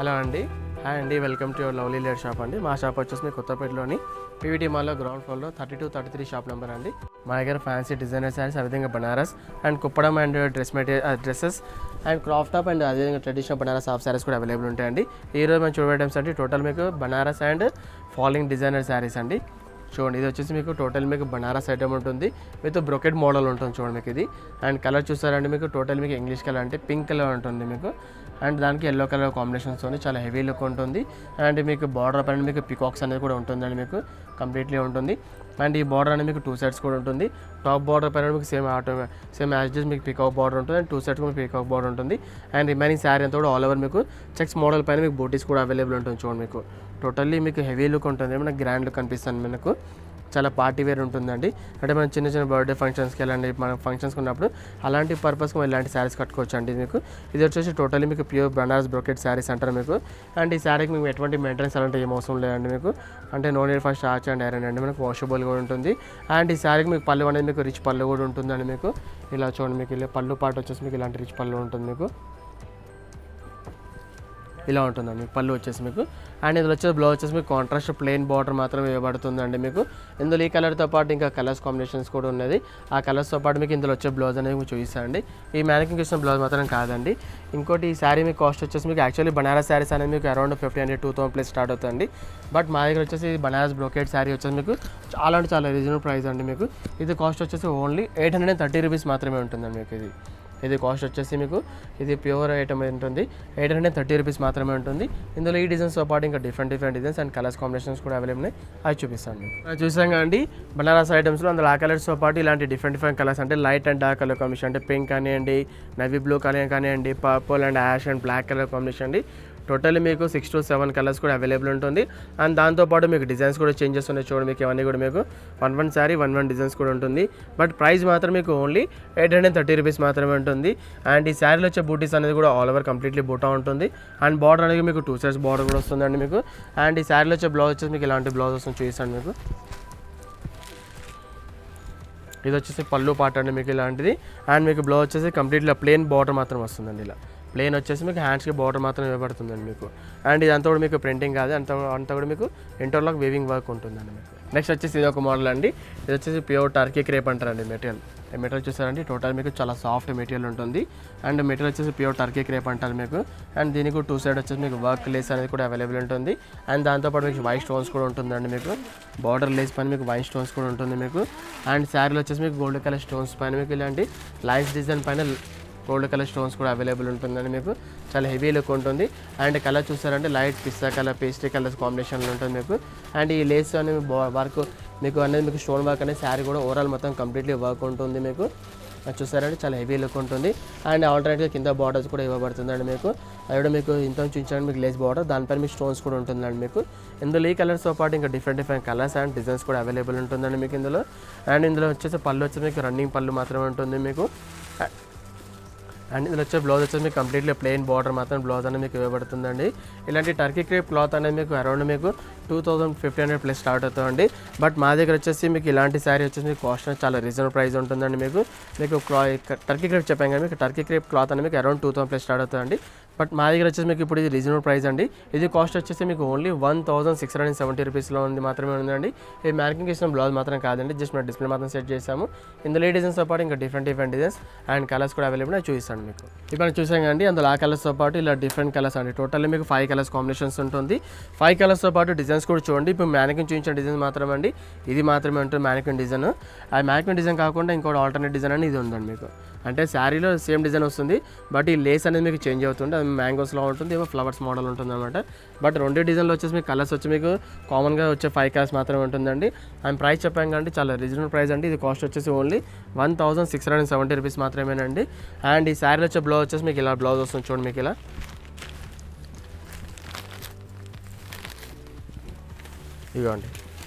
Hello అండి, hi అండి, welcome to your lovely layer shop అండి. మా షాప్ వచ్చేసి మీ కొత్తపేటలోని పీవీటీ మాల్లో గ్రౌండ్ ఫ్లోర్లో 32-33 షాప్ నెంబర్ అండి. మా దగ్గర ఫ్యాన్సీ డిజైనర్ శారీస్, అదేవిధంగా Banaras and Kuppadam and dresses and crop top and అదేవిధంగా ట్రెడిషనల్ బనారస్ హాఫ్ శారీస్ కూడా అవైలబుల్ ఉంటాయండి. ఈరోజు మేము చూడబోయే ఐటమ్స్ అండి టోటల్ మీకు Banaras and falling designer saris అండి. చూడండి, ఇది వచ్చేసి మీకు టోటల్ మీకు బనారస్ ఐటమ్ ఉంటుంది విత్ బ్రొకెట్ మోడల్ ఉంటుంది. చూడండి మీకు ఇది అండ్ కలర్ చూసారండి, మీకు టోటల్ మీకు ఇంగ్లీష్ కలర్ అంటే పింక్ కలర్ ఉంటుంది మీకు అండ్ దానికి ఎల్లో కలర్ కాంబినేషన్స్ ఉంది. చాలా హెవీ లుక్ ఉంటుంది అండ్ మీకు బార్డర్ పైన మీకు పికాక్స్ అనేది కూడా ఉంటుందండి, మీకు కంప్లీట్లీ ఉంటుంది. అండ్ ఈ బార్డర్ అనేది మీకు 2 సైడ్స్ కూడా ఉంటుంది. టాప్ బార్డర్ పైన మీకు సేమ్ యాజ్ మీకు పికాక్ బార్డర్ ఉంటుంది అండ్ 2 సైడ్స్ మీకు పికాక్ బార్డర్ ఉంటుంది. అండ్ రిమైనింగ్ శారీ అంతా కూడా ఆల్ ఓవర్ మీకు చెక్స్ మోడల్ పైన మీకు బూటీస్ కూడా అవైలబుల్ ఉంటుంది. చూడండి, మీకు టోటల్లీ మీకు హెవీ లుక్ ఉంటుంది, ఏమైనా గ్రాండ్ లుక్ అనిపిస్తుంది. మనకు చాలా పార్టీ వేర్ ఉంటుందండి. అంటే మనం చిన్న చిన్న బర్త్డే ఫంక్షన్స్కి వెళ్ళండి, మన ఫంక్షన్స్కి ఉన్నప్పుడు అలాంటి పర్పస్కి ఇలాంటి శారీస్ కట్టుకోవచ్చు అండి. మీకు ఇది వచ్చేసి టోటల్లీ మీకు ప్యూర్ బనారస్ బ్రొకెట్ శారీస్ అంటారు మీకు. అండ్ ఈ శారీకి మీకు ఎటువంటి మెయింటెనెన్స్ అలాంటి ఏం అవసరం లేదండి మీకు. అంటే no need for starch and iron అండి, మనకు వాషబుల్ కూడా ఉంటుంది. అండ్ ఈ శారీకి మీకు పళ్ళు అనేది మీకు రిచ్ పళ్ళు కూడా ఉంటుందండి. మీకు ఇలా చూడండి, మీకు ఇలా పళ్ళు పాటు వచ్చేసి మీకు ఇలాంటి రిచ్ పళ్ళు ఉంటుంది. మీకు ఇలా ఉంటుందండి పళ్ళు వచ్చేసి మీకు. అండ్ ఇందులో వచ్చేసి బ్లౌజ్ వచ్చేసి మీకు కాంట్రాస్ట్ ప్లెయిన్ బార్డర్ మాత్రమే ఇవ్వబడుతుందండి మీకు. ఇందులో ఈ కలర్తో పాటు ఇంకా కలర్స్ కాంబినేషన్స్ కూడా ఉన్నది. ఆ కలర్స్తో పాటు మీకు ఇందులో వచ్చే బ్లౌజ్ అనేది మీకు చూపిస్తానండి. ఈ మ్యానికింగ్ ఇచ్చిన బ్లౌజ్ మాత్రం కాదండి. ఇంకోటి ఈ శారీ మీకు కాస్ట్ వచ్చేసి మీకు యాక్చువల్లీ బనారస్ శారీస్ అనేది మీకు అరౌండ్ 1500-2000 ప్లస్ స్టార్ట్ అవుతుంది. బట్ మా దగ్గర వచ్చేసి బనారస్ బ్రోకెట్ శారీ వచ్చేసి మీకు చాలా అంటే చాలా రీజనబుల్ ప్రైస్ అండి. మీకు ఇది కాస్ట్ వచ్చేసి ఓన్లీ 830 రూపీస్ మాత్రమే ఉంటుందండి. మీకు ఇది కాస్ట్ వచ్చేసి మీకు ఇది ప్యూర్ ఐటమ్ ఉంటుంది, 830 రూపీస్ మాత్రమే ఉంటుంది. ఇందులో ఈ డిజైన్స్తో పాటు ఇంకా different designs and colours combinations కూడా అవైలబుల్ ఉన్నాయి. అవి చూపిస్తాను మీకు. చూసాం అండి బనారస్ ఐటమ్స్లో అందులో ఆ కలర్స్తో పాటు ఇలాంటి డిఫరెంట్ కలర్స్ అంటే light and dark colour combination అంటే పింక్ కానివ్వండి, నవీ బ్లూ కానివ్వండి, purple and ash and black colour combination అండి. టోటల్లీ మీకు 6 to 7 కలర్స్ కూడా అవైలబుల్ ఉంటుంది. అండ్ దాంతోపాటు మీకు డిజైన్స్ కూడా చేంజెస్ ఉన్నాయి. చూడండి, మీకు ఇవన్నీ కూడా మీకు 1 శారీ 1 డిజైన్స్ కూడా ఉంటుంది. బట్ ప్రైస్ మాత్రం మీకు ఓన్లీ 830 రూపీస్ మాత్రమే ఉంటుంది. అండ్ ఈ శారీలో వచ్చే బూటీస్ అనేది కూడా ఆల్ ఓవర్ కంప్లీట్లీ బూటా ఉంటుంది. అండ్ బార్డర్ అనేది మీకు 2 సైడ్స్ బార్డర్ కూడా వస్తుందండి మీకు. అండ్ ఈ శారీలో వచ్చే బ్లౌజ్ వచ్చేసి మీకు ఇలాంటి బ్లౌజ్ వస్తుంది, చూపిస్తాను మీకు. ఇది వచ్చేసి పళ్ళు పాట అండి మీకు ఇలాంటిది. అండ్ మీకు బ్లౌజ్ వచ్చేసి కంప్లీట్గా ప్లెయిన్ బార్డర్ మాత్రం వస్తుందండి. ఇలా ప్లెయిన్ వచ్చేసి మీకు హ్యాండ్స్కి బార్డర్ మాత్రం ఇవ్వబడుతుందండి మీకు. అండ్ ఇదంతా కూడా మీకు ప్రింటింగ్ కాదు, అంతా కూడా మీకు ఇంటర్లాక్ వీవింగ్ వర్క్ ఉంటుందండి మీకు. నెక్స్ట్ వచ్చేసి ఇది ఒక మోడల్ అండి. ఇది వచ్చేసి ప్యూర్ టర్కీ క్రేప్ అంటారండి మెటీరియల్. ఈ మెటీరియల్ చూసారండి టోటల్ మీకు చాలా సాఫ్ట్ మెటీరియల్ ఉంటుంది. అండ్ మెటీరియల్ వచ్చేసి ప్యూర్ టర్కీ క్రేప్ అంటారు మీకు. అండ్ దీనికి 2 సైడ్ వచ్చేసి మీకు వర్క్ లేస్ అనేది కూడా అవైలబుల్ ఉంటుంది. అండ్ దాంతోపాటు మీకు వైట్ స్టోన్స్ కూడా ఉంటుందండి మీకు. బార్డర్ లేస్ పైన మీకు వైట్ స్టోన్స్ కూడా ఉంటుంది మీకు. అండ్ శారీలో వచ్చేసి మీకు గోల్డ్ కలర్ స్టోన్స్ పైన మీకు ఇలాంటి లైన్స్ డిజైన్ పైన గోల్డ్ కలర్ స్టోన్స్ కూడా అవైలబుల్ ఉంటుందండి మీకు. చాలా హెవీ లుక్ ఉంటుంది. అండ్ కలర్ చూసారంటే లైట్ పిస్తా కలర్, పేస్ట్రీ కలర్స్ కాంబినేషన్లో ఉంటుంది మీకు. అండ్ ఈ లేస్ అనేది వర్క్ మీకు అనేది మీకు స్టోన్ వర్క్ అనేది శారీ కూడా ఓవరాల్ మొత్తం కంప్లీట్లీ వర్క్ ఉంటుంది మీకు. చూసారంటే చాలా హెవీ లుక్ ఉంటుంది. అండ్ ఆల్టర్నేట్గా కింద బార్డర్స్ కూడా ఇవ్వబడుతుందండి మీకు. అది కూడా మీకు ఇంత చూపించండి మీకు లేస్ బార్డర్, దానిపైన మీకు స్టోన్స్ కూడా ఉంటుందండి మీకు. ఇందులో ఈ కలర్స్తో పాటు ఇంకా డిఫరెంట్ కలర్స్ అండ్ డిజైన్స్ కూడా అవైలబుల్ ఉంటుందండి మీకు ఇందులో. అండ్ ఇందులో వచ్చేసి పళ్ళు వచ్చేసి మీకు రన్నింగ్ పళ్ళు మాత్రమే ఉంటుంది మీకు. అండ్ ఇందులో వచ్చే బ్లౌజ్ వచ్చేసి మీకు కంప్లీట్లీ ప్లెయిన్ బార్డర్ మాత్రం బ్లౌజ్ అనేది మీకు ఇవ్వబడుతుందండి. ఇలాంటి టర్కీ క్రేప్ క్లాత్ అనేది మీకు అరౌండ్ మీకు 2500 ప్లస్ స్టార్ట్ అవుతుందండి. బట్ మా దగ్గర వచ్చేసి మీకు ఇలాంటి శారీ వచ్చేసి మీకు కాస్ట్ చాలా రీజనబుల్ ప్రైస్ ఉంటుందండి మీకు. టర్కీ క్రేప్ చెప్పాం కానీ మీకు టర్కీ క్రేప్ క్లాత్ అనేది మీకు అరౌండ్ 2000 ప్లస్ స్టార్ట్ అవుతుందండి. బట్ మా దగ్గర వచ్చేసి మీకు ఇప్పుడు ఇది రీజనబుల్ ప్రైస్ అండి. ఇది కాస్ట్ వచ్చేసి మీకు ఓన్లీ 1670 రూపీస్లో ఉంది మాత్రమే ఉందండి. ఈ మ్యార్కింగ్ ఇచ్చిన బ్లౌజ్ మాత్రం కాదండి, జస్ట్ మేము డిస్ప్లే మాత్రం సెట్ చేసాము. ఇందులో ఈ డిజైన్స్తో పాటు ఇంకా డిఫరెంట్ డిజైన్స్ అండ్ కలర్స్ కూడా అవైలబుల్ అని చూపిస్తాను మీకు. ఇప్పుడు చూసాం కండి అందులో ఆ కలర్స్తో పాటు ఇలా డిఫరెంట్ కలర్స్ అండి. టోటల్లీ మీకు 5 కలర్స్ కాంబినేషన్స్ ఉంటుంది. 5 కలర్స్తో పాటు డిజైన్స్ కూడా చూడండి. ఇప్పుడు మ్యానికిన్ చూపించిన డిజైన్స్ మాత్రమే అండి, ఇది మాత్రమే ఉంటుంది మ్యానికిన్ డిజైన్. ఆ మ్యానికిన్ డిజైన్ కాకుండా ఇంకోటి ఆల్టర్నేట్ డిజైన్ అని ఇది ఉందండి మీకు. అంటే శారీలో సేమ్ డిజైన్ వస్తుంది, బట్ ఈ లేస్ అనేది మీకు చేంజ్ అవుతుంది. అది మ్యాంగోస్లో ఉంటుంది, ఏమో ఫ్లవర్స్ మోడల్ ఉంటుంది అనమాట. బట్ 2 డిజైన్లో వచ్చేసి మీకు కలర్స్ వచ్చి మీకు కామన్గా వచ్చే 5 కలర్స్ మాత్రమే ఉంటుందండి. అండ్ ప్రైస్ చెప్పాం కానీ చాలా రీజనబుల్ ప్రైస్ అండి. ఇది కాస్ట్ వచ్చేసి ఓన్లీ 1670 రూపీస్ మాత్రమేనండి. అండ్ ఈ శారీలో వచ్చే బ్లౌజ్ వచ్చేసి మీకు ఇలా బ్లౌజ్ వస్తుంది చూడండి మీకు ఇలా. ఇదిగోండి,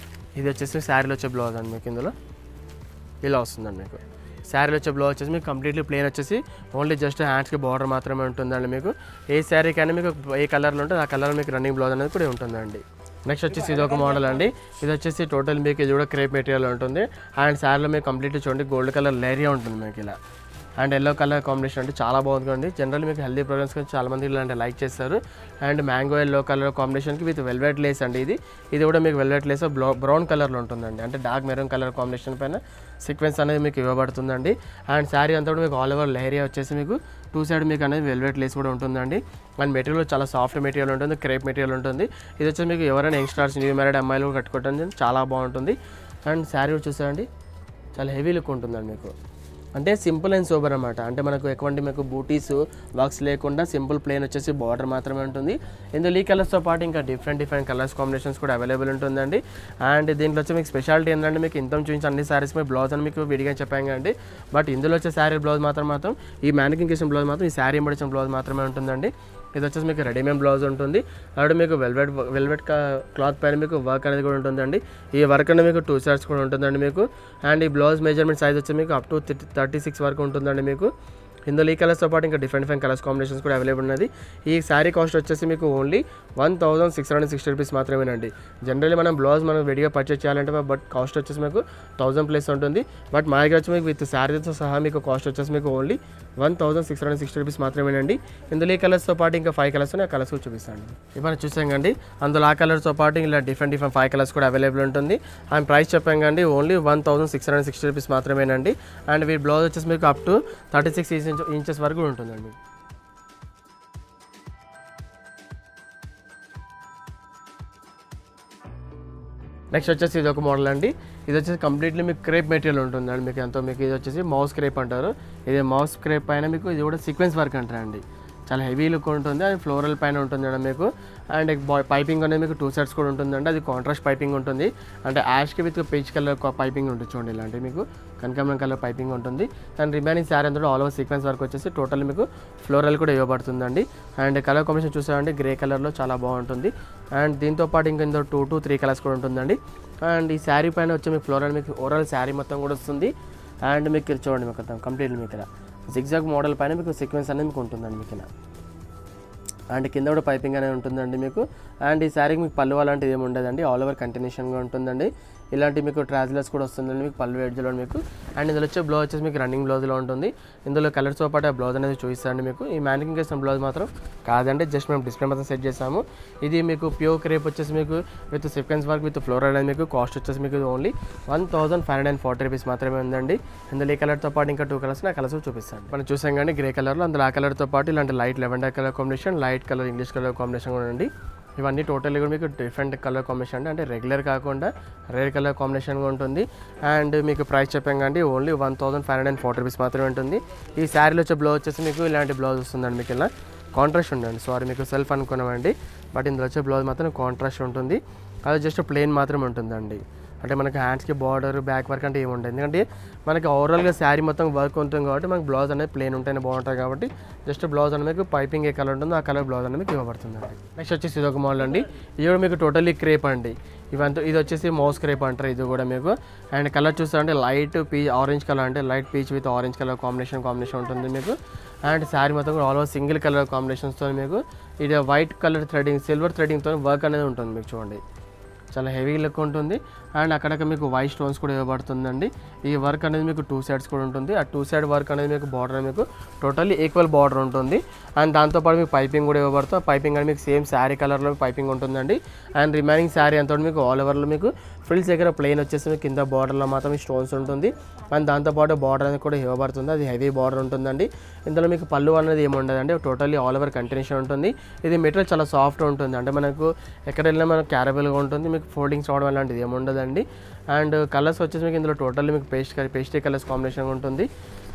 ఇది వచ్చేసి శారీలో వచ్చే బ్లౌజ్ అండి మీకు. ఇందులో ఇలా వస్తుందండి మీకు. శారీలో వచ్చే బ్లౌజ్ వచ్చేసి మీకు కంప్లీట్లీ ప్లెయిన్ వచ్చేసి ఓన్లీ జస్ట్ హ్యాండ్స్కి బార్డర్ మాత్రమే ఉంటుందండి మీకు. ఏ శారీ కానీ మీకు ఏ కలర్లో ఉంటుంది ఆ కలర్ మీకు రన్నింగ్ బ్లౌజ్ అనేది కూడా ఉంటుందండి. నెక్స్ట్ వచ్చేసి ఇది ఒక మోడల్ అండి. ఇది వచ్చేసి టోటల్ మీకు ఇది కూడా క్రేప్ మెటీరియల్ ఉంటుంది. అండ్ శారీలో మీకు కంప్లీట్లీ చూడండి గోల్డ్ కలర్ లేరియా ఉంటుంది మీకు ఇలా. అండ్ ఎల్లో కలర్ కాంబినేషన్ అంటే చాలా బాగుంటుంది. జనరల్ మీకు హెల్దీ ప్రోగ్రామ్స్ కొంచెం చాలామంది ఇలాంటి లైక్ చేస్తారు. అండ్ మ్యాంగో ఎల్లో కలర్ కాంబినేషన్కి విత్ వెల్వెట్ లేస్ అండి. ఇది కూడా మీకు వెల్వెట్ లేస్ బ్రౌన్ కలర్లో ఉంటుందండి. అంటే డార్క్ మెరూన్ కలర్ కాంబినేషన్ పైన సీక్వెన్స్ అనేది మీకు ఇవ్వబడుతుందండి. అండ్ శారీ అంతా కూడా మీకు ఆల్ ఓవర్ లెహరియా వచ్చేసి మీకు 2 సైడ్ మీకు అనేది వెల్వెట్ లేస్ కూడా ఉంటుందండి. అండ్ మెటీరియల్ చాలా సాఫ్ట్ మెటీరియల్ ఉంటుంది, క్రేప్ మెటీరియల్ ఉంటుంది. ఇది వచ్చి మీకు ఎవరైనా యంగ్స్టర్స్ న్యూ మ్యారీడ్ అమ్మాయిలు కూడా కట్టుకోవడానికి చాలా బాగుంటుంది. అండ్ శారీ కూడా చూసారండి చాలా హెవీ లుక్ ఉంటుందండి మీకు. అంటే సింపుల్ అండ్ సోబర్ అనమాట. అంటే మనకు ఎటువంటి మీకు బూటీస్ వర్క్స్ లేకుండా సింపుల్ ప్లేన్ వచ్చేసి బార్డర్ మాత్రమే ఉంటుంది. ఇందులో ఈ కలర్స్తో పాటు ఇంకా డిఫరెంట్ కలర్స్ కాంబినేషన్స్ కూడా అవైలబుల్ ఉంటుందండి. అండ్ దీంట్లో వచ్చి మీకు స్పెషాలిటీ ఏంటంటే మీకు ఇంత చూపించి అన్ని శారీస్ మీ బ్లౌజ్ అని మీకు విడిగా చెప్పాం కదండి. బట్ ఇందులో వచ్చే శారీ బ్లౌజ్ మాత్రం ఈ మ్యానికింగ్ చేసిన బ్లౌజ్ మాత్రం ఈ శారీ ఎంబడించిన బ్లౌజ్ మాత్రమే ఉంటుందండి. ఇది వచ్చేసి మీకు రెడీమేడ్ బ్లౌజ్ ఉంటుంది. అలాగే మీకు వెల్వెట్ క్లాత్ పైన మీకు వర్క్ అనేది కూడా ఉంటుందండి. ఈ వర్క్ అనేది మీకు 2 సైడ్స్ కూడా ఉంటుందండి మీకు. అండ్ ఈ బ్లౌజ్ మెజర్మెంట్ సైజ్ వచ్చి మీకు అప్ టు 36 వరకు ఉంటుందండి మీకు. ఇందులో ఈ కలర్స్తో పాటు ఇంకా డిఫరెంట్ కలర్స్ కాంబినేషన్స్ కూడా అవైలబుల్ ఉన్నది. ఈ శారీ కాస్ట్ వచ్చేసి మీకు ఓన్లీ 1660 రూపీస్ మాత్రమేనండి. జనరల్లీ మనం బ్లౌజ్ మనం విడిగా పర్చేస్ చేయాలంటే బట్ కాస్ట్ వచ్చేసి మీకు 1000 ప్లస్ ఉంటుంది. బట్ మా దగ్గర వచ్చి మీకు విత్ శారీతో సహా మీకు కాస్ట్ వచ్చేసి మీకు ఓన్లీ 1660 రూపీస్ మాత్రమేనండి. ఇందులో ఈ కలర్స్తో పాటు ఇంకా 5 కలర్స్ ఉన్నాయి. ఆ కలర్స్ కూడా చూపిస్తాను. ఇప్పుడు చూసాం కండి అందులో ఆ కలర్స్తో పాటు ఇలా డిఫరెంట్ 5 కలర్స్ కూడా అవైలబుల్ ఉంటుంది. అండ్ ప్రైస్ చెప్పాం కండి ఓన్లీ 1660 రూపీస్ మాత్రమేనండి. అండ్ వీటి బ్లౌజ్ వచ్చేసి మీకు అప్ టు 36 ఇంచెస్ వరకు ఉంటుందండి. నెక్స్ట్ వచ్చేసి ఇది ఒక మోడల్ అండి. ఇది వచ్చేసి కంప్లీట్లీ మీకు క్రేప్ మెటీరియల్ ఉంటుందండి. మీకు ఎంతో మీకు ఇది వచ్చేసి మౌస్ క్రేప్ అంటారు. ఇది మౌస్ క్రేప్ పైన మీకు ఇది కూడా సీక్వెన్స్ వర్క్ అంటారండి. చాలా హెవీ లుక్ ఉంటుంది. అది ఫ్లోరల్ పైన ఉంటుంది అండి మీకు. అండ్ పైపింగ్ అనేది మీకు 2 సైడ్స్ కూడా ఉంటుందండి. అది కాంట్రాస్ట్ పైపింగ్ ఉంటుంది. అంటే Yaskhi with peach colour piping ఉంటుంది చూడండి. ఇలాంటి మీకు కనకాంబరం కలర్ పైపింగ్ ఉంటుంది. అండ్ రిమైనింగ్ శారీ అంతా ఆల్ ఓవర్ సీక్వెన్స్ వర్క్ వచ్చేసి టోటల్ మీకు ఫ్లోరల్ కూడా ఇవ్వబడుతుందండి. అండ్ కలర్ కాంబినేషన్ చూసామండి గ్రే కలర్లో చాలా బాగుంటుంది. అండ్ దీంతో పాటు ఇంకా ఇందులో 2 to 3 కలర్స్ కూడా ఉంటుందండి. అండ్ ఈ శారీ పైన వచ్చి మీకు ఫ్లోరల్ మీకు ఓవరాల్ శారీ మొత్తం కూడా వస్తుంది. అండ్ మీకు చూడండి మీకు కంప్లీట్ మీకు ఇలా జిగ్జాగ్ మోడల్ పైన మీకు సీక్వెన్స్ అనేది మీకు ఉంటుందండి మీకు ఇలా. అండ్ కింద కూడా పైపింగ్ అనేది ఉంటుందండి మీకు. అండ్ ఈ శారీకి మీకు పళ్ళు అలాంటిది ఏమి ఉండదండి. ఆల్ ఓవర్ కంటిన్యూషన్గా ఉంటుందండి. ఇలాంటి మీకు ట్రాజులర్స్ కూడా వస్తుందండి మీకు పళ్ళు ఎడ్జ్లో మీకు. అండ్ ఇందులో వచ్చే బ్లౌజ్ వచ్చేసి మీకు రన్నింగ్ బ్లౌజ్లో ఉంటుంది. ఇందులో కలర్స్తో పాటు ఆ బ్లౌజ్ అనేది చూపిస్తాండి మీకు. ఈ మ్యానికింగ్ చేసిన బ్లౌజ్ మాత్రం కాదండి, జస్ట్ మేము డిస్ప్లే మాత్రం సెట్ చేసాము. ఇది మీకు ప్యూర్ క్రేప్ వచ్చేసి మీకు with sequence work with floral అనేది మీకు కాస్ట్ వచ్చేసి మీకు ఓన్లీ 1540 రూపీస్ మాత్రమే ఉందండి. ఇందులో ఈ కలర్తో పాటు ఇంకా 2 కలర్స్ ఆ కలర్స్ చూపిస్తాను. మనం చూసాం కానీ గ్రే కలర్లో అందులో ఆ కలర్తో పాటు ఇలాంటి light lavender colour combination, light colour English colour combination కూడా ఉంది. ఇవన్నీ టోటల్లీ కూడా మీకు డిఫరెంట్ కలర్ కాంబినేషన్ అండి. అంటే రెగ్యులర్ కాకుండా రేర్ కలర్ కాంబినేషన్గా ఉంటుంది. అండ్ మీకు ప్రైస్ చెప్పాం కానీ ఓన్లీ 1540 రూపీస్ మాత్రమే ఉంటుంది. ఈ శారీలో వచ్చే బ్లౌజ్ వచ్చేసి మీకు ఇలాంటి బ్లౌజ్ వస్తుందండి. మీకు ఇలా కాంట్రాస్ట్ ఉండండి. సారీ మీకు సెల్ఫ్ అనుకున్నామండి. బట్ ఇందులో వచ్చే బ్లౌజ్ మాత్రం కాంట్రాస్ట్ ఉంటుంది. అది జస్ట్ ప్లెయిన్ మాత్రమే ఉంటుందండి. అంటే మనకి హ్యాండ్స్కి బార్డర్ బ్యాక్ వర్క్ అంటే ఏమి ఉంటుంది. ఎందుకంటే మనకి ఓవరాల్గా శారీ మొత్తం వర్క్ ఉంటుంది కాబట్టి మనకి బ్లౌజ్ అనేది ప్లెయిన్ ఉంటేనే బాగుంటుంది. కాబట్టి జస్ట్ బ్లౌజ్ అనేది మీకు పైపింగ్ ఏ కలర్ ఉంటుందో ఆ కలర్ బ్లౌజ్ అనేది మీకు ఇవ్వబడుతుందండి. నెక్స్ట్ వచ్చేసి ఇది ఒక మోడల్ అండి. ఇది కూడా మీకు టోటల్లీ క్రేప్ అండి. ఇది వచ్చేసి మౌస్ క్రేప్ అంటారు. ఇది కూడా మీకు అండ్ కలర్ చూస్తారంటే లైట్ ఆరెంజ్ కలర్, అంటే light peach with orange colour combination ఉంటుంది మీకు. అండ్ శారీ మొత్తం కూడా ఆల్ ఓవర్ సింగిల్ కలర్ కాంబినేషన్స్తో మీకు ఇది వైట్ కలర్ థ్రెడింగ్ సిల్వర్ థ్రెడింగ్తో వర్క్ అనేది ఉంటుంది మీకు. చూడండి చాలా హెవీ లుక్ ఉంటుంది. అండ్ అక్కడక్కడ మీకు వైట్ స్టోన్స్ కూడా ఇవ్వబడుతుందండి. ఈ వర్క్ అనేది మీకు 2 సైడ్స్ కూడా ఉంటుంది. ఆ 2 సైడ్ వర్క్ అనేది మీకు బార్డర్ మీకు టోటల్లీ ఈక్వల్ బార్డర్ ఉంటుంది. అండ్ దాంతోపాటు మీకు పైపింగ్ కూడా ఇవ్వబడుతుంది. ఆ పైపింగ్ అనేది మీకు సేమ్ శారీ కలర్లో పైపింగ్ ఉంటుందండి. అండ్ రిమైనింగ్ శారీ అంతా మీకు ఆల్ ఓవర్లో మీకు ఫ్రిల్స్ దగ్గర ప్లెయిన్ వచ్చేసి మీకు కింద బార్డర్లో మాత్రం స్టోన్స్ ఉంటుంది. అండ్ దాంతోపాటు బార్డర్ అనేది కూడా ఇవ్వబడుతుంది. అది హెవీ బార్డర్ ఉంటుందండి. ఇందులో మీకు పళ్ళు అనేది ఏమి ఉండదండి. టోటల్లీ ఆల్ ఓవర్ కంటిన్యూషన్ ఉంటుంది. ఇది మెటీరియల్ చాలా సాఫ్ట్ ఉంటుంది. అంటే మనకు ఎక్కడ వెళ్ళినా మనకు క్యారబుల్గా ఉంటుంది. మీకు ఫోల్డింగ్స్ రావడం అలాంటిది ఏమి ఉండదండి. అండ్ కలర్స్ వచ్చేసి మీకు ఇందులో టోటల్లీ మీకు పేస్టీ కలర్స్ కాంబినేషన్ ఉంటుంది.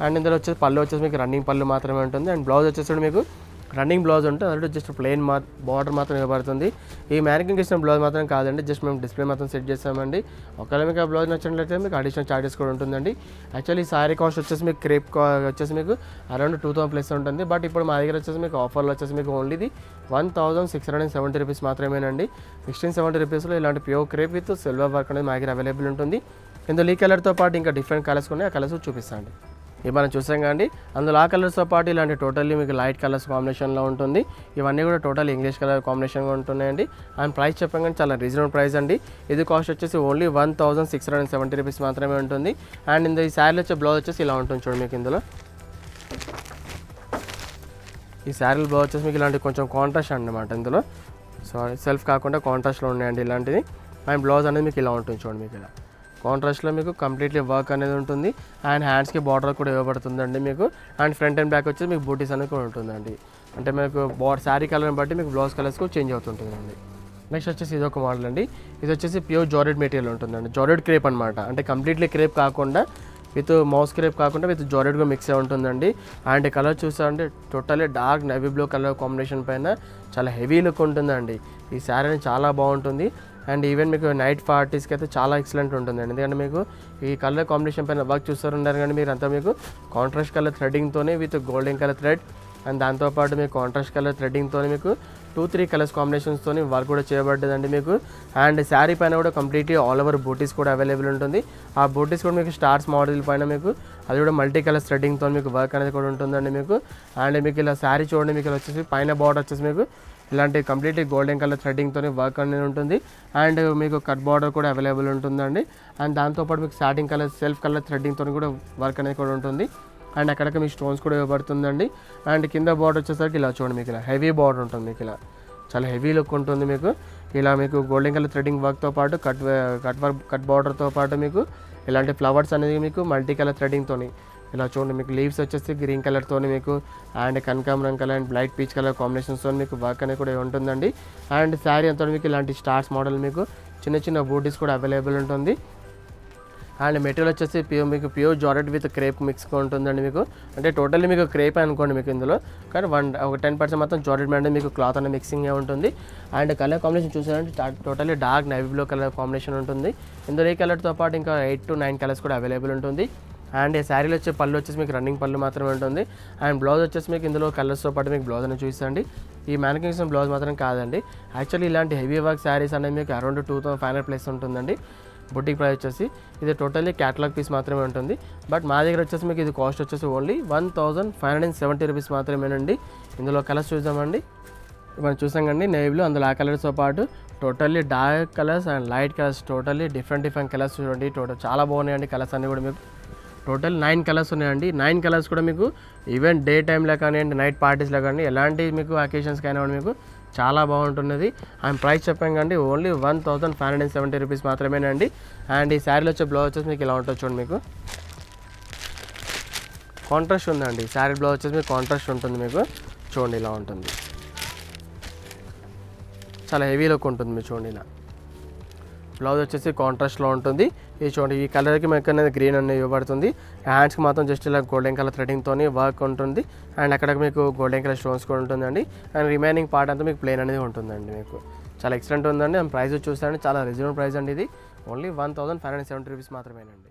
అండ్ ఇందులో వచ్చేసి పళ్ళు వచ్చేసి మీకు రన్నింగ్ పళ్ళు మాత్రమే ఉంటుంది. అండ్ బ్లౌజ్ వచ్చేసి మీకు రన్నింగ్ బ్లౌజ్ ఉంటుంది. అదే జస్ట్ ప్లెయిన్ బార్డర్ మాత్రం ఇవ్వబడుతుంది. ఈ మ్యానికింగ్ చేసిన బ్లౌజ్ మాత్రం కాదండి, జస్ట్ మేము డిస్ప్లే మాత్రం సెట్ చేస్తామండి. ఒకవేళ మీకు ఆ బ్లౌజ్ నచ్చినట్లయితే మీకు అడిషనల్ ఛార్జెస్ కూడా ఉంటుందండి. యాక్చువల్లీ ఈ సారీ కాస్ట్ వచ్చేసి మీకు క్రేప్ వచ్చేసి మీకు అరౌండ్ 2000 ప్లస్ ఉంటుంది. బట్ ఇప్పుడు మా దగ్గర వచ్చేసి మీకు ఆఫర్లో వచ్చేసి మీకు ఓన్లీ ఇది 1670 రూపీస్ మాత్రమేనండి. 1670 రూపీస్లో ఇలాంటి pure crepe with silver work అనేది మా దగ్గర అవైలబుల్ ఉంటుంది. ఇందులో ఈ కలర్తో పాటు ఇంకా డిఫరెంట్ కలర్స్ ఉన్నాయి. ఆ కలర్స్ చూపిస్తాండి. ఇవి మనం చూసాం కానీ అందులో ఆ కలర్స్తో పాటు ఇలాంటి టోటల్లీ మీకు లైట్ కలర్స్ కాంబినేషన్లో ఉంటుంది. ఇవన్నీ కూడా టోటల్ ఇంగ్లీష్ కలర్ కాంబినేషన్గా ఉంటున్నాయండి. అండ్ ప్రైస్ చెప్పాం కానీ చాలా రీజనబుల్ ప్రైస్ అండి. ఇది కాస్ట్ వచ్చేసి ఓన్లీ 1670 రూపీస్ మాత్రమే ఉంటుంది. అండ్ ఈ శారీలో వచ్చే బ్లౌజ్ వచ్చేసి ఇలా ఉంటుంది చూడండి మీకు. ఇందులో ఈ శారీలు బ్లౌజ్ వచ్చేసి మీకు ఇలాంటి కొంచెం కాంట్రాస్ట్ అన్నమాట ఇందులో. సెల్ఫ్ కాకుండా కాంట్రాస్ట్లో ఉన్నాయండి ఇలాంటిది. అండ్ బ్లౌజ్ అనేది మీకు ఇలా ఉంటుంది చూడండి. మీకు ఇలా కాంట్రాస్ట్లో మీకు కంప్లీట్లీ వర్క్ అనేది ఉంటుంది. అండ్ హ్యాండ్స్కి బార్డర్ కూడా ఇవ్వబడుతుందండి మీకు. అండ్ ఫ్రంట్ అండ్ బ్యాక్ వచ్చేసి మీకు బూటీస్ అనేది కూడా ఉంటుందండి. అంటే మీకు శారీ కలర్ని బట్టి మీకు బ్లౌజ్ కలర్స్ కూడా చేంజ్ అవుతుంటుందండి. నెక్స్ట్ వచ్చేసి ఇది ఒక మోడల్ అండి. ఇది వచ్చేసి ప్యూర్ జార్జెట్ మెటీరియల్ ఉంటుందండి. జార్జెట్ క్రేప్ అనమాట. అంటే కంప్లీట్లీ క్రేప్ కాకుండా విత్ మౌస్ క్రేప్ కాకుండా విత్ జార్జెట్గా మిక్స్ అయి ఉంటుందండి. అండ్ కలర్ చూసారంటే totally dark navy blue colour combination పైన చాలా హెవీ లుక్ ఉంటుందండి. ఈ శారీ చాలా బాగుంటుంది. అండ్ ఈవెన్ మీకు నైట్ పార్టీస్కి అయితే చాలా ఎక్సలెంట్ ఉంటుందండి. ఎందుకంటే మీకు ఈ కలర్ కాంబినేషన్ పైన వర్క్ చూస్తున్నారు కానీ మీరు అంతా మీకు కాంట్రాస్ట్ కలర్ థ్రెడ్డింగ్తోనే with golden colour thread and దాంతోపాటు మీకు కాంట్రాస్ట్ కలర్ థ్రెడ్డింగ్తో మీకు 2-3 కలర్స్ కాంబినేషన్స్తో వర్క్ కూడా చేయబడ్డదండి మీకు. అండ్ శారీ పైన కూడా కంప్లీట్లీ ఆల్ ఓవర్ బూటీస్ కూడా అవైలబుల్ ఉంటుంది. ఆ బూటీస్ కూడా మీకు స్టార్స్ మోడల్ పైన మీకు అది కూడా మల్టీ కలర్ థ్రెడ్డింగ్తో మీకు వర్క్ అనేది కూడా ఉంటుందండి మీకు. అండ్ మీకు ఇలా శారీ చూడండి, మీకు ఇలా వచ్చేసి పైన బార్డర్ వచ్చేసి మీకు ఇలాంటి కంప్లీట్లీ గోల్డెన్ కలర్ థ్రెడ్డింగ్తో వర్క్ అనేది ఉంటుంది. అండ్ మీకు కట్ బార్డర్ కూడా అవైలబుల్ ఉంటుందండి. అండ్ దాంతోపాటు మీకు స్టార్టింగ్ కలర్ సెల్ఫ్ కలర్ థ్రెడ్డింగ్తో కూడా వర్క్ అనేది కూడా ఉంటుంది. అండ్ అక్కడికి మీకు స్టోన్స్ కూడా ఇవ్వబడుతుందండి. అండ్ కింద బార్డర్ వచ్చేసరికి ఇలా చూడండి, మీకు ఇలా హెవీ బార్డర్ ఉంటుంది. మీకు ఇలా చాలా హెవీ లుక్ ఉంటుంది మీకు. ఇలా మీకు గోల్డెన్ కలర్ థ్రెడ్డింగ్ వర్క్తో పాటు కట్ బార్డర్తో పాటు మీకు ఇలాంటి ఫ్లవర్స్ అనేది మీకు మల్టీ కలర్ థ్రెడ్డింగ్తో ఇలా చూడండి. మీకు లీవ్స్ వచ్చేసి గ్రీన్ కలర్తో మీకు అండ్ కనకాంబరం colour and light peach colour కాంబినేషన్స్తో మీకు వర్క్ అనేది కూడా ఉంటుందండి. అండ్ శారీ అంతా మీకు ఇలాంటి స్టార్స్ మోడల్ మీకు చిన్న చిన్న బూటీస్ కూడా అవైలబుల్ ఉంటుంది. అండ్ మెటీరియల్ వచ్చేసి మీకు ప్యూర్ జార్జెట్ విత్ క్రేప్ మిక్స్గా ఉంటుందండి మీకు. అంటే టోటల్లీ మీకు క్రేప్ అనుకోండి మీకు ఇందులో, కానీ ఒక 10% మాత్రం జార్జెట్ మీద మీకు క్లాత్ అనేది మిక్సింగ్ ఉంటుంది. అండ్ కలర్ కాంబినేషన్ చూసారంటే totally dark navy blue colour combination ఉంటుంది. ఇందులో ఈ కలర్తో పాటు ఇంకా 8-9 కలర్స్ కూడా అవైలబుల్ ఉంటుంది. అండ్ ఈ శారీలో వచ్చే పళ్ళు వచ్చేసి మీకు రన్నింగ్ పళ్ళు మాత్రమే ఉంటుంది. అండ్ బ్లౌజ్ వచ్చేసి మీకు ఇందులో కలర్స్తో పాటు మీకు బ్లౌజ్ అనేది చూసండి. ఈ మ్యానుఫ్యాక్చరింగ్ బ్లౌజ్ మాత్రం కాదండి. యాక్చువల్లీ ఇలాంటి హెవీ వర్క్ శారీస్ అనేది మీకు అరౌండ్ 2500 ప్లస్ ఉంటుందండి. బుటిక్ ప్రైస్ వచ్చేసి ఇది టోటల్లీ క్యాటలాగ్ పీస్ మాత్రమే ఉంటుంది. బట్ మా దగ్గర వచ్చేసి మీకు ఇది కాస్ట్ వచ్చేసి ఓన్లీ 1570 రూపీస్ మాత్రమేనండి. ఇందులో కలర్స్ చూద్దామండి. మనం చూసాం కండి నేవీ బ్లూ, అందులో ఆ కలర్స్తో పాటు totally dark colours and light colours totally different colours చూడండి. చాలా బాగున్నాయండి కలర్స్ అన్నీ కూడా. మీకు టోటల్ 9 కలర్స్ ఉన్నాయండి. 9 కలర్స్ కూడా మీకు ఈవెన్ డే టైంలో కానివ్వండి, నైట్ పార్టీస్లో కానీ ఎలాంటి మీకు అకేషన్స్ కానివ్వండి మీకు చాలా బాగుంటున్నది. అండ్ ప్రైస్ చెప్పాం కండి ఓన్లీ 1570 రూపీస్ మాత్రమేనండి. అండ్ ఈ శారీలో వచ్చే బ్లౌజ్ వచ్చేసి మీకు ఇలా ఉంటుంది చూడండి. మీకు కాంట్రాస్ట్ ఉందండి. శారీ బ్లౌజ్ వచ్చేసి మీకు కాంట్రాస్ట్ ఉంటుంది. మీకు చూడండి ఇలా ఉంటుంది. చాలా హెవీ లుక్ ఉంటుంది. మీరు చూడండి ఇలా బ్లౌజ్ వచ్చేసి కాంట్రాస్ట్లో ఉంటుంది. ఇది చూడండి, ఈ కలర్కి మనకు అనేది గ్రీన్ అనేది ఇవ్వబడుతుంది. హ్యాండ్స్కి మాత్రం జస్ట్ ఇలా గోల్డెన్ కలర్ థ్రెడ్డింగ్తో వర్క్ ఉంటుంది. అండ్ అక్కడ మీకు గోల్డెన్ కలర్ స్టోన్స్ కూడా ఉంటుందండి. అండ్ రిమైనింగ్ పార్ట్ అంతా మీకు ప్లెయిన్ అనేది ఉంటుందండి. మీకు చాలా ఎక్సలెంట్ ఉందండి. అండ్ ప్రైస్ చూస్తారండి చాలా రీజనబుల్ ప్రైస్ అండి. ఇది ఓన్లీ 1570 రూపీస్ మాత్రమేనండి.